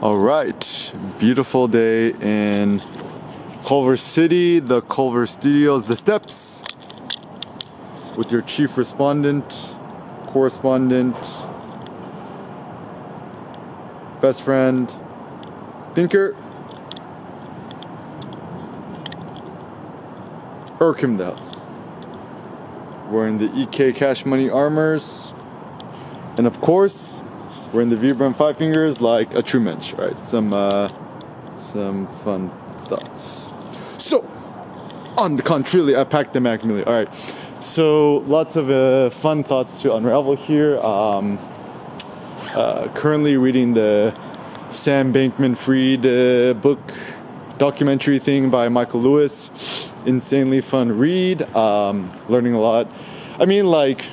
All right, beautiful day in Culver City, the Culver Studios, the steps, with your chief respondent, correspondent, best friend, thinker, Erkim the house. Wearing the EK Cash Money armors, and of course, we're in the Vibram Five Fingers like a true mensch, right? Some fun thoughts. So, on the contrary, I packed them accurately. All right, so lots of fun thoughts to unravel here. Currently reading the Sam Bankman-Fried book documentary thing by Michael Lewis. Insanely fun read. Learning a lot. I mean, like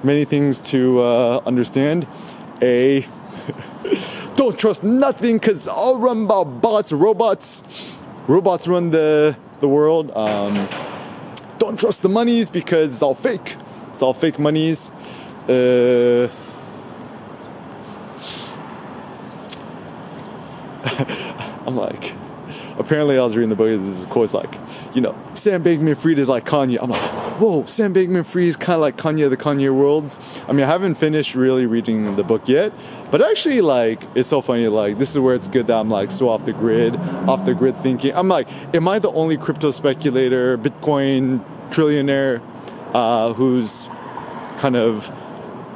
many things to understand. Don't trust nothing because all run by bots, robots. Robots run the world. Don't trust the monies because it's all fake. It's all fake monies. I'm like, apparently I was reading the book. This is quote like, Sam Bankman-Fried is like Kanye. I'm like, whoa, Sam Bankman-Fried is kind of like Kanye of the Kanye worlds. I mean, I haven't finished really reading the book yet, but actually, like, it's so funny. Like, this is where it's good that I'm like so off the grid thinking. I'm like, am I the only crypto speculator, Bitcoin trillionaire, who's kind of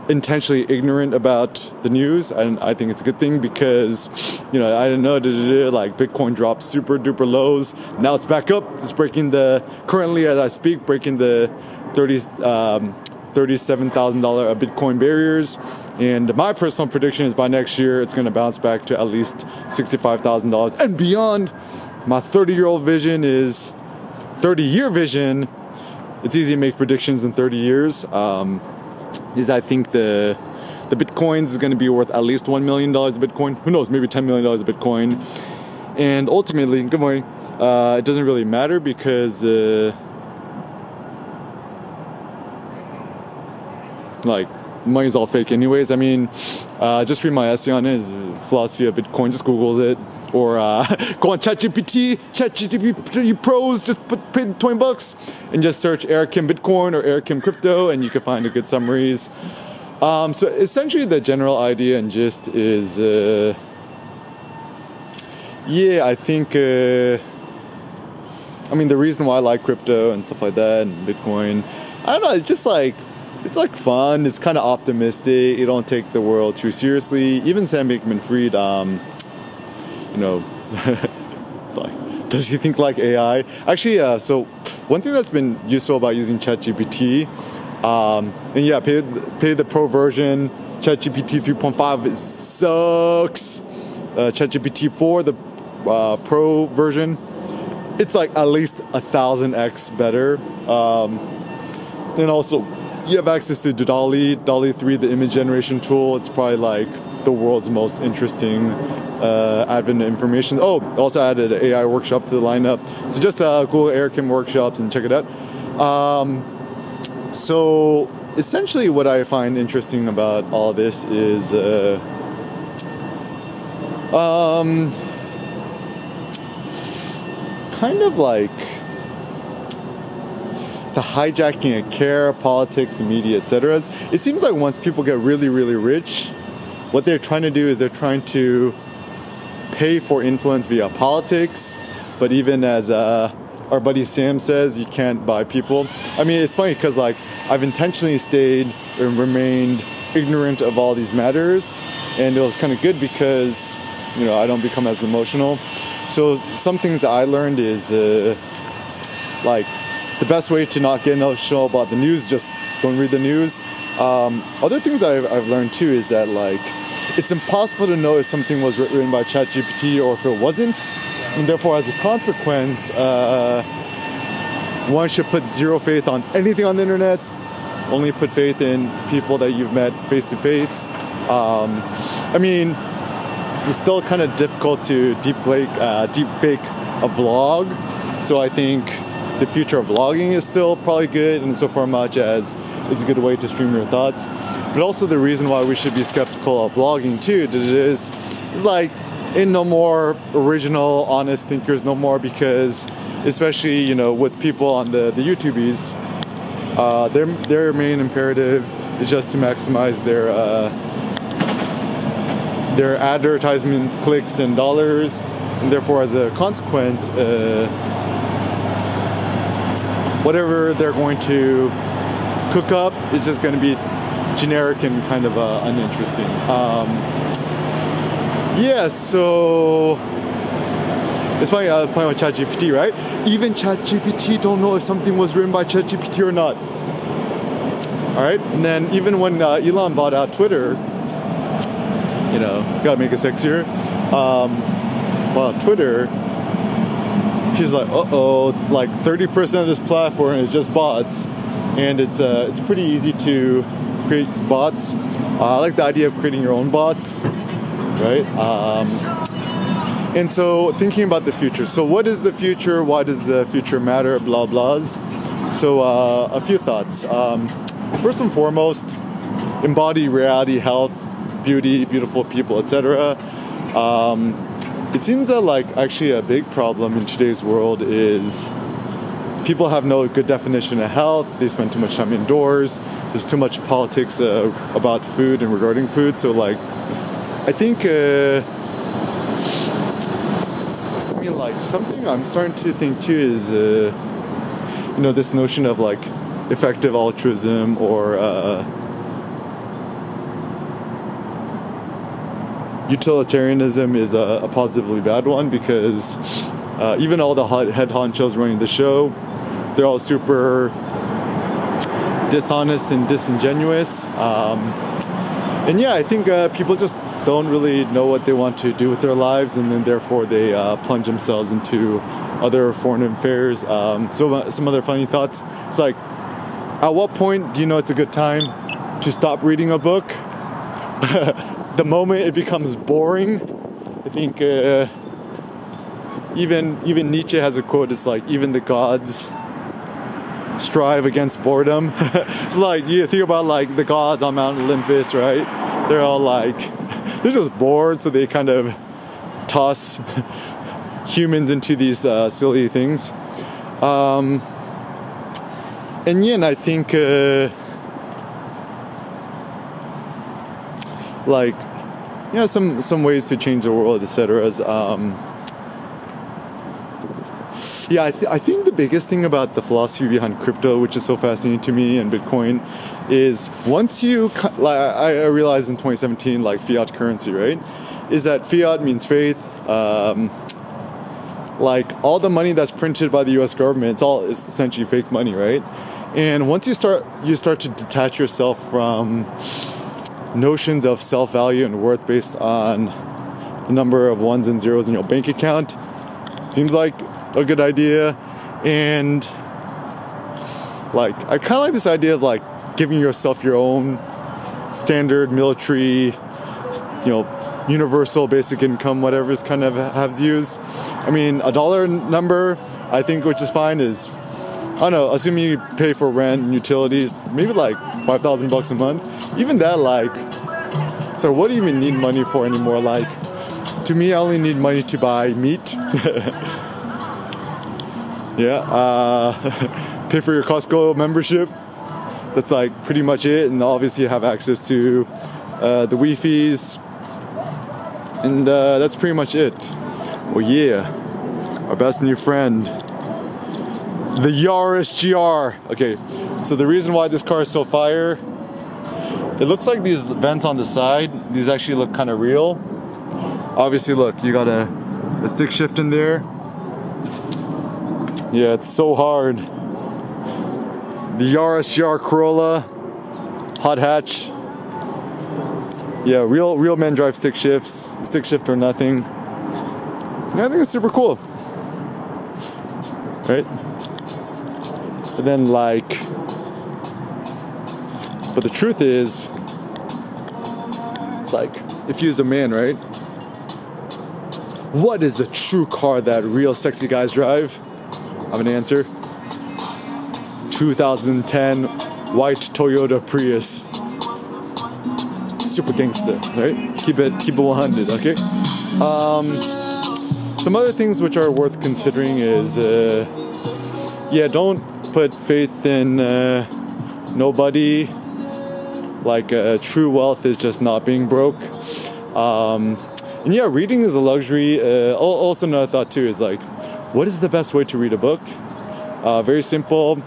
intentionally ignorant about the news? And I think it's a good thing because, I didn't know, like Bitcoin dropped super duper lows. Now it's back up. It's currently as I speak, breaking the $37,000 Bitcoin barriers. And my personal prediction is by next year, it's going to bounce back to at least $65,000 and beyond. My 30-year vision is 30-year vision. It's easy to make predictions in 30 years. Is I think the Bitcoins is going to be worth at least $1 million a Bitcoin. Who knows, maybe $10 million a Bitcoin. And ultimately, good morning, it doesn't really matter because money's all fake anyways. I mean, just read my essay on it, is philosophy of Bitcoin, just Googles it. Or go on ChatGPT Pros, just pay the $20 and just search Erkim Bitcoin or Erkim Crypto, and you can find a good summaries. So essentially the general idea and gist is, I think, the reason why I like crypto and stuff like that and Bitcoin, I don't know, it's just like, it's like fun, it's kind of optimistic, you don't take the world too seriously. Even Sam Bankman-Fried, it's like, does he think like AI? Actually, so one thing that's been useful about using ChatGPT, pay the pro version. ChatGPT 3.5, it sucks. ChatGPT 4, the pro version, it's like at least 1,000x better. And also, you have access to DALL-E 3, the image generation tool. It's probably like the world's most interesting advent of information. Oh, also added an AI workshop to the lineup. So just Google Erkim workshops and check it out. So essentially what I find interesting about all this is kind of like the hijacking of care, politics, the media, etc. It seems like once people get really, really rich, what they're trying to do is they're trying to pay for influence via politics, but even as our buddy Sam says, you can't buy people. I mean, it's funny because like I've intentionally stayed and remained ignorant of all these matters, and it was kind of good because I don't become as emotional. So some things that I learned is like the best way to not get emotional about the news, just don't read the news. Other things I've learned too is that like it's impossible to know if something was written by ChatGPT or if it wasn't, and therefore as a consequence, one should put zero faith on anything on the internet. Only put faith in people that you've met face to face. It's still kind of difficult to deep fake a vlog, so I think the future of vlogging is still probably good, and so far much as it's a good way to stream your thoughts. But also the reason why we should be skeptical of vlogging too is like ain't no more original, honest thinkers no more, because especially, you know, with people on the YouTubies, their main imperative is just to maximize their advertisement clicks and dollars, and therefore as a consequence, whatever they're going to cook up is just going to be generic and kind of uninteresting. Yeah, so it's funny, I was playing with ChatGPT, right? Even ChatGPT don't know if something was written by ChatGPT or not. All right, and then even when Elon bought out Twitter, you know, gotta make it sexier. Bought out Twitter, he's like, like 30% of this platform is just bots, and it's pretty easy to create bots. I like the idea of creating your own bots, right? And so thinking about the future. So what is the future? Why does the future matter? Blah blahs. So a few thoughts. First and foremost, embody reality, health, beauty, beautiful people, etc. It seems that like actually a big problem in today's world is people have no good definition of health. They spend too much time indoors. There's too much politics about food and regarding food. So like, I think, like something I'm starting to think too is, you know, this notion of like effective altruism or utilitarianism is a positively bad one, because even all the head honchos running the show, they're all super dishonest and disingenuous. And yeah, I think people just don't really know what they want to do with their lives, and then therefore they plunge themselves into other foreign affairs. So some other funny thoughts. It's like, at what point do you know it's a good time to stop reading a book? The moment it becomes boring. I think even Nietzsche has a quote. It's like, even the gods strive against boredom. It's like, you think about like the gods on Mount Olympus, right? They're all like, they're just bored, so they kind of toss humans into these silly things. And yeah, and I think like, yeah, some ways to change the world, etc. Yeah, I think the biggest thing about the philosophy behind crypto, which is so fascinating to me, and Bitcoin, is once you, like, I realized in 2017, like fiat currency, right, is that fiat means faith. Like all the money that's printed by the U.S. government, it's essentially fake money, right? And once you start to detach yourself from notions of self-value and worth based on the number of ones and zeros in your bank account, seems like a good idea. And like, I kind of like this idea of like giving yourself your own standard military, you know, universal basic income, whatever is kind of has views. I mean, a dollar number, I think, which is fine, is, I don't know, assuming you pay for rent and utilities, maybe like $5,000 a month. Even that, like, so what do you even need money for anymore? Like, to me, I only need money to buy meat. Yeah, pay for your Costco membership. That's like pretty much it. And obviously you have access to the Wi-Fi's. And that's pretty much it. Oh yeah, our best new friend, the Yaris GR. Okay, so the reason why this car is so fire, it looks like these vents on the side, these actually look kind of real. Obviously, look, you got a stick shift in there. Yeah, it's so hard. The Yaris GR Corolla, hot hatch. Yeah, real men drive stick shifts, stick shift or nothing. Yeah, I think it's super cool, right? But then like, but the truth is, it's like, if you're a man, right? What is the true car that real sexy guys drive? I have an answer. 2010 white Toyota Prius. Super gangster, right? Keep it 100, okay? Some other things which are worth considering is, don't put faith in nobody. Like true wealth is just not being broke. And yeah, reading is a luxury. Also another thought too is like, what is the best way to read a book? Very simple.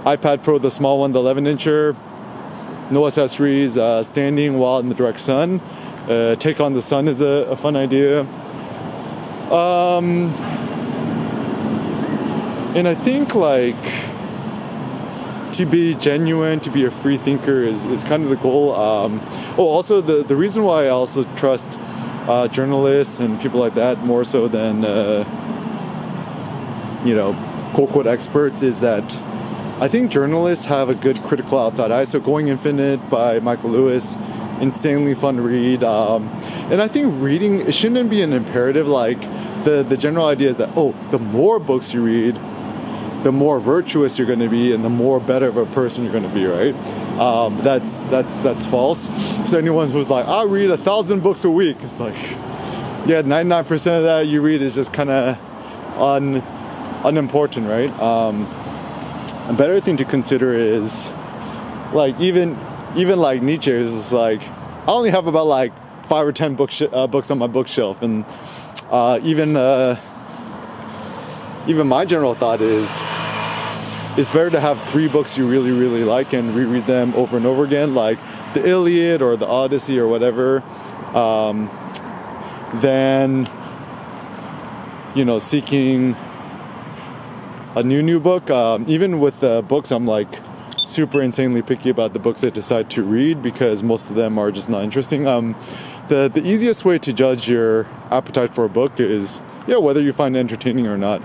iPad Pro, the small one, the 11-incher. No accessories. Standing while in the direct sun. Take on the sun is a fun idea. And I think like to be genuine, to be a free thinker is kind of the goal. Also the reason why I also trust journalists and people like that more so than quote unquote experts is that I think journalists have a good critical outside eye. So Going Infinite by Michael Lewis, insanely fun read. And I think reading, it shouldn't be an imperative. Like the general idea is that, the more books you read, the more virtuous you're going to be and the more better of a person you're going to be, right? That's false. So anyone who's like, I read 1,000 books a week, it's like, 99% of that you read is just kind of unimportant, right? A better thing to consider is like even like Nietzsche is like, I only have about like 5 or 10 books on my bookshelf, and even my general thought is it's better to have 3 books you really, really like and reread them over and over again, like the Iliad or the Odyssey or whatever, than seeking a new book. Even with the books, I'm like super insanely picky about the books I decide to read because most of them are just not interesting. The easiest way to judge your appetite for a book is whether you find it entertaining or not.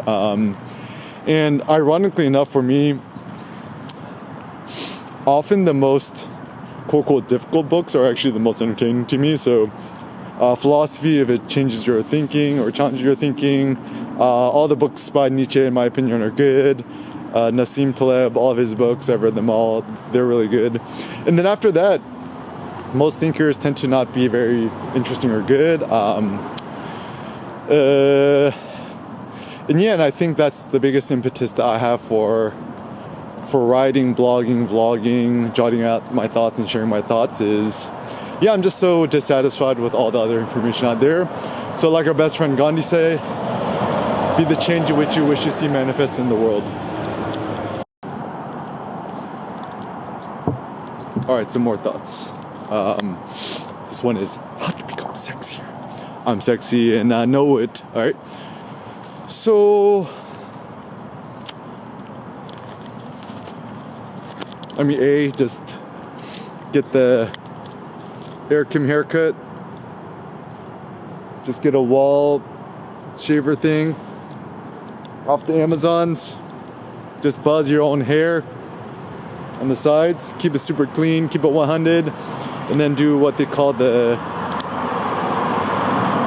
And ironically enough, for me, often the most quote-unquote difficult books are actually the most entertaining to me. So philosophy, if it changes your thinking or challenges your thinking. All the books by Nietzsche, in my opinion, are good. Nassim Taleb, all of his books, I've read them all. They're really good. And then after that, most thinkers tend to not be very interesting or good. And I think that's the biggest impetus that I have for writing, blogging, vlogging, jotting out my thoughts and sharing my thoughts is, I'm just so dissatisfied with all the other information out there. So like our best friend Gandhi say, be the change in which you wish to see manifest in the world. All right, some more thoughts. This one is how to become sexier. I'm sexy and I know it. All right. So, just get the Air Kim haircut. Just get a wall shaver thing off the Amazons. Just buzz your own hair on the sides. Keep it super clean. Keep it 100. And then do what they call the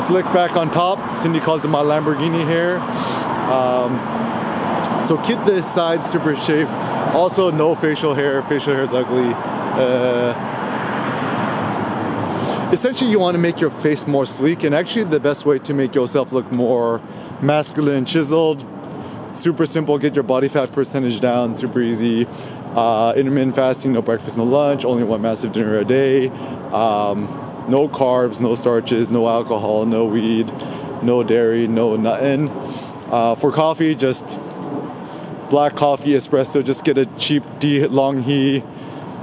slick back on top. Cindy calls it my Lamborghini hair. So keep the sides super shaved. Also, no facial hair. Facial hair is ugly. Essentially, you want to make your face more sleek. And actually, the best way to make yourself look more masculine and chiseled, super simple. Get your body fat percentage down. Super easy. Intermittent fasting, no breakfast, no lunch, only one massive dinner a day, no carbs, no starches, no alcohol, no weed, no dairy, no nothing. For coffee, just black coffee, espresso. Just get a cheap long he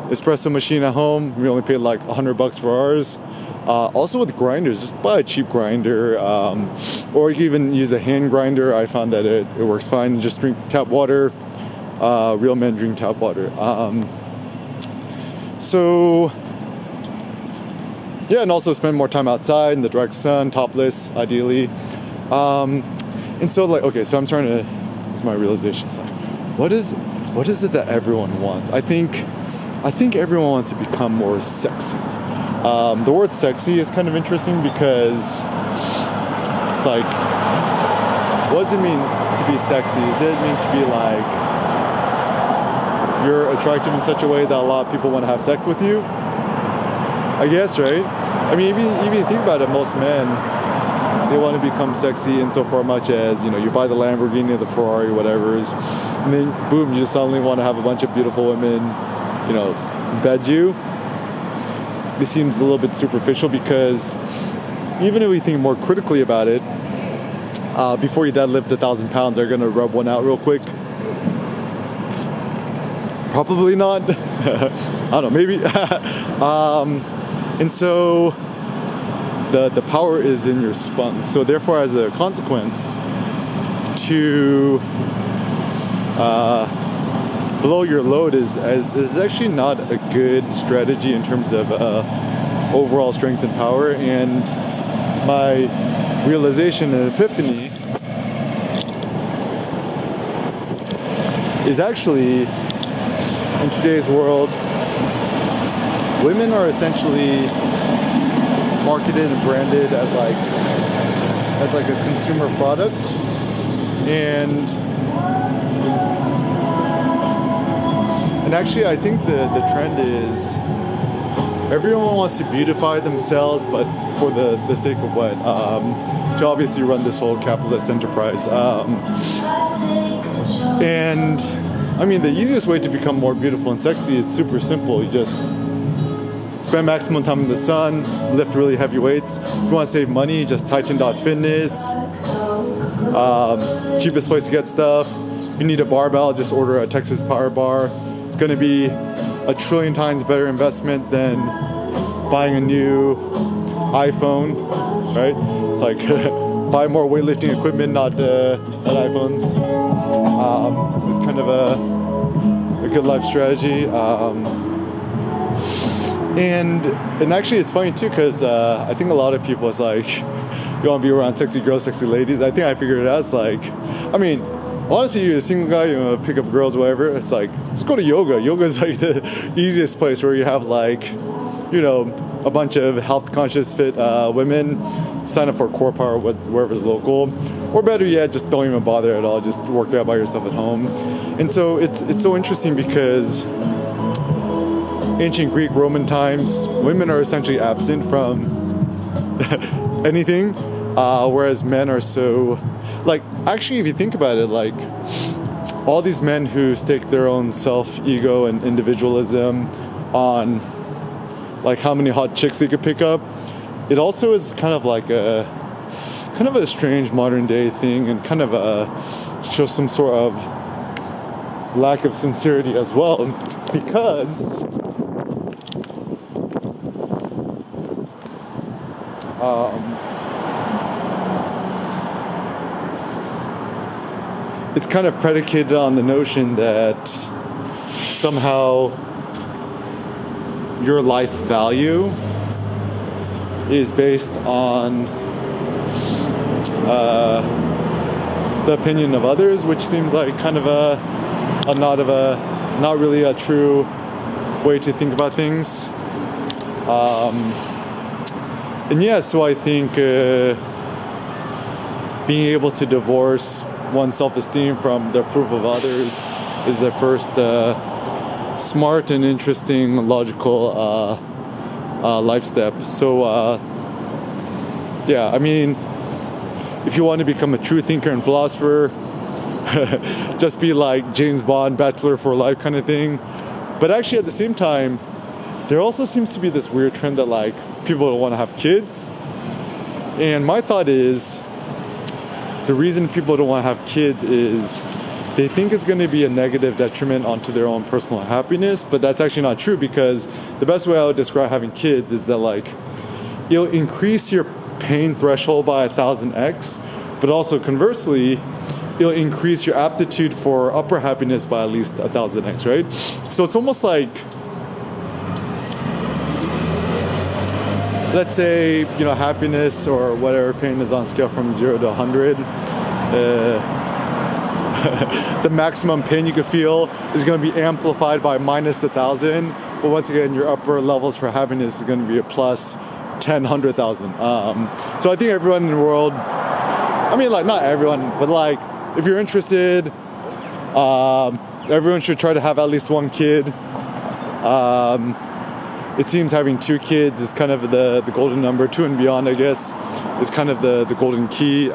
espresso machine at home. We only paid like $100 for ours. Also with grinders, just buy a cheap grinder, or you can even use a hand grinder. I found that it works fine. Just drink tap water. Real men drink tap water. And also spend more time outside in the direct sun, topless, ideally. And so so I'm trying to, this is my realization. So what is it that everyone wants? I think everyone wants to become more sexy. The word sexy is kind of interesting because it's like, what does it mean to be sexy? Does it mean to be like, you're attractive in such a way that a lot of people want to have sex with you? I guess, right? I mean, even think about it, most men they want to become sexy insofar much as, you know, you buy the Lamborghini or the Ferrari, whatever it is, and then boom, you just suddenly want to have a bunch of beautiful women, you know, bed you. This seems a little bit superficial because even if we think more critically about it, before you deadlift 1,000 pounds, they're going to rub one out real quick. Probably not. I don't know, maybe. And so the power is in your spunk. So therefore, as a consequence, to blow your load is actually not a good strategy in terms of overall strength and power. And my realization and epiphany is actually, in today's world, women are essentially marketed and branded as like a consumer product, and actually I think the trend is everyone wants to beautify themselves, but for the sake of what? To obviously run this whole capitalist enterprise. And I mean, the easiest way to become more beautiful and sexy, it's super simple. You just spend maximum time in the sun, lift really heavy weights. If you want to save money, just Titan.fitness. Cheapest place to get stuff. If you need a barbell, just order a Texas Power Bar. It's going to be 1 trillion times better investment than buying a new iPhone, right? It's like buy more weightlifting equipment, not iPhones. It's kind of a good life strategy. And actually it's funny too, because I think a lot of people, it's like, you want to be around sexy girls, sexy ladies. I think I figured it out. It's like, I mean, honestly, you're a single guy, you want to pick up girls, whatever. It's like, let's go to yoga. Yoga is like the easiest place where you have like, you know, a bunch of health conscious fit women. Sign up for Core Power, wherever's local. Or better yet, just don't even bother at all. Just work out by yourself at home. And so it's so interesting because ancient Greek, Roman times, women are essentially absent from anything, whereas men are so, like, actually, if you think about it, like, all these men who stake their own self-ego and individualism on, like, how many hot chicks they could pick up, it also is kind of like a strange modern day thing, and kind of shows some sort of lack of sincerity as well, because it's kind of predicated on the notion that somehow your life value is based on the opinion of others, which seems like kind of not really a true way to think about things. And yeah, so I think being able to divorce one's self-esteem from the approval of others is the first smart and interesting, logical life step. So yeah, I mean, if you want to become a true thinker and philosopher, just be like James Bond, Bachelor for Life kind of thing. But actually, at the same time, there also seems to be this weird trend that, like, people don't want to have kids. And my thought is, the reason people don't want to have kids is they think it's going to be a negative detriment onto their own personal happiness, but that's actually not true, because the best way I would describe having kids is that, like, you'll increase your pain threshold by 1,000x, but also conversely, it'll increase your aptitude for upper happiness by at least 1,000x, right? So it's almost like, let's say, you know, happiness or whatever pain is on a scale from 0 to 100. The maximum pain you could feel is going to be amplified by minus 1,000. But once again, your upper levels for happiness is going to be a plus 10, 100,000. So I think everyone in the world, I mean, like, not everyone, but like, if you're interested, everyone should try to have at least one kid. it seems having 2 kids is kind of the golden number. 2 and beyond, I guess, is kind of the golden key.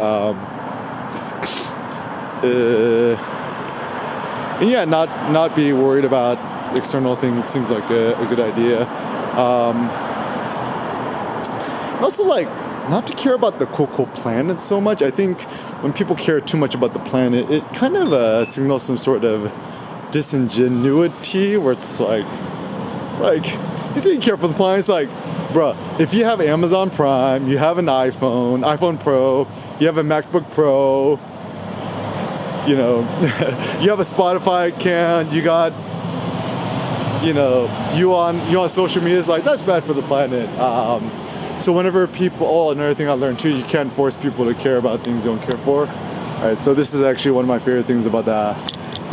And yeah, not be worried about external things seems like a good idea. Also, like, not to care about the cool planet so much. I think when people care too much about the planet, it kind of signals some sort of disingenuity, where it's like you say you care for the planet. It's like, bruh, if you have Amazon Prime, you have an iPhone Pro, you have a MacBook Pro, you know, you have a Spotify account, you got, you know, you on social media, it's like, that's bad for the planet. So whenever people, another thing I learned too, you can't force people to care about things you don't care for. All right, so this is actually one of my favorite things about the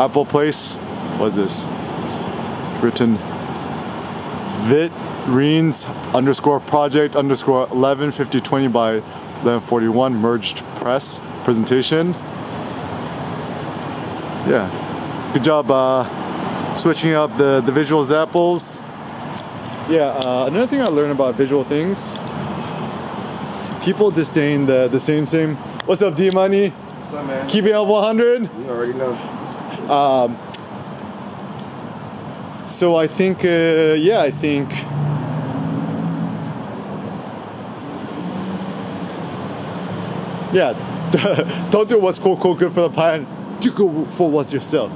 Apple place. What is this? Written Vit_project_115020 by 1141 merged press presentation. Yeah, good job switching up the visual examples. Yeah, another thing I learned about visual things, people disdain the same. What's up, D Money? What's up, man? Keep it up 100. You already know. So I think, yeah, don't do what's cool, good for the planet. Do go for what's yourself.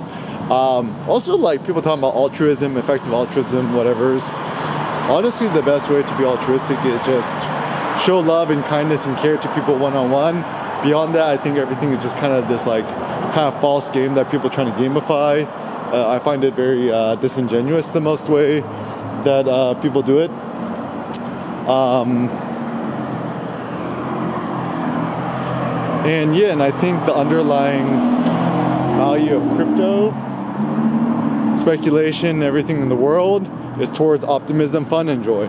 Also, like, people talking about altruism, effective altruism, whatever's. Honestly, the best way to be altruistic is just show love and kindness and care to people one-on-one. Beyond that, I think everything is just kind of this, like, kind of false game that people are trying to gamify. I find it very disingenuous, the most way that people do it. And I think the underlying value of crypto, speculation, everything in the world is towards optimism, fun, and joy.